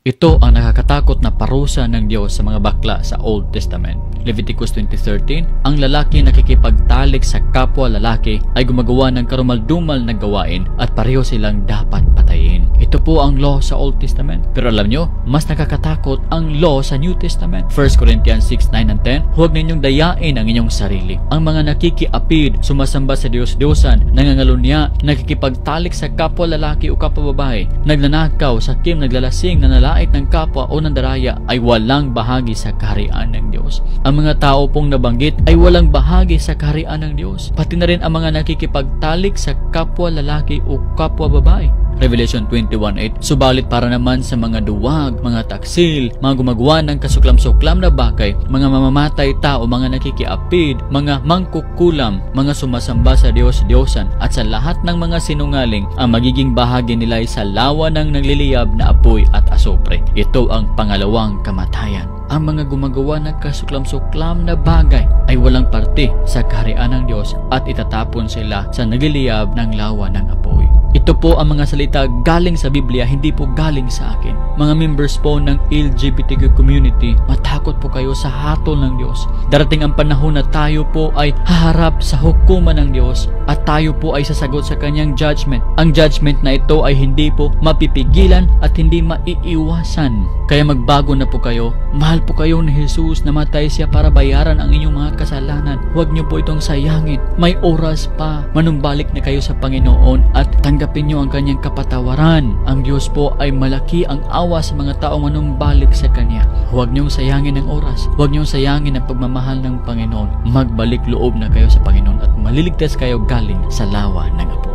Ito ang nakakatakot na parusa ng Diyos sa mga bakla sa Old Testament. Leviticus 20:13, ang lalaki nakikipagtalik sa kapwa lalaki ay gumagawa ng karumaldumal na gawain at pareho silang dapat patayin. Ito po ang law sa Old Testament. Pero alam nyo, mas nakakatakot ang law sa New Testament. 1 Corinthians 6:9 and 10, huwag ninyong dayain ang inyong sarili. Ang mga nakikiapid, sumasamba sa Diyos-Diyosan, nangangalunya, nakikipagtalik sa kapwa lalaki o kapwa babae, nagnanakaw, sakim, naglalasing, nanalait ng kapwa o nandaraya ay walang bahagi sa kaharian ng Diyos. Ang mga tao pong nabanggit ay walang bahagi sa kaharian ng Diyos. Pati na rin ang mga nakikipagtalik sa kapwa lalaki o kapwa babae. Revelation 21:8, subalit para naman sa mga duwag, mga taksil, mga gumagawa ng kasuklam-suklam na bagay, mga mamamatay tao, mga nakikiapid, mga mangkukulam, mga sumasamba sa Diyos-Diyosan at sa lahat ng mga sinungaling, ang magiging bahagi nila ay sa lawa ng nagliliyab na apoy at asupre. Ito ang pangalawang kamatayan. Ang mga gumagawa ng kasuklam-suklam na bagay ay walang parte sa kaharian ng Diyos at itatapon sila sa nagliliyab ng lawa ng apoy. Ito po ang mga salita galing sa Biblia, hindi po galing sa akin. Mga members po ng LGBTQ community, matakot po kayo sa hatol ng Diyos. Darating ang panahon na tayo po ay haharap sa hukuman ng Diyos at tayo po ay sasagot sa kanyang judgment. Ang judgment na ito ay hindi po mapipigilan at hindi maiiwasan. Kaya magbago na po kayo. Mahal po kayo ni Jesus, namatay siya para bayaran ang inyong mga kasalanan. Huwag niyo po itong sayangin. May oras pa. Manumbalik na kayo sa Panginoon at tanggapin niyo ang kanyang kapatawaran. Ang Diyos po ay malaki ang awa sa mga taong manumbalik sa Kanya. Huwag niyong sayangin ang oras. Huwag niyong sayangin ang pagmamahal ng Panginoon. Magbalik loob na kayo sa Panginoon at maliligtas kayo galing sa lawa ng apoy.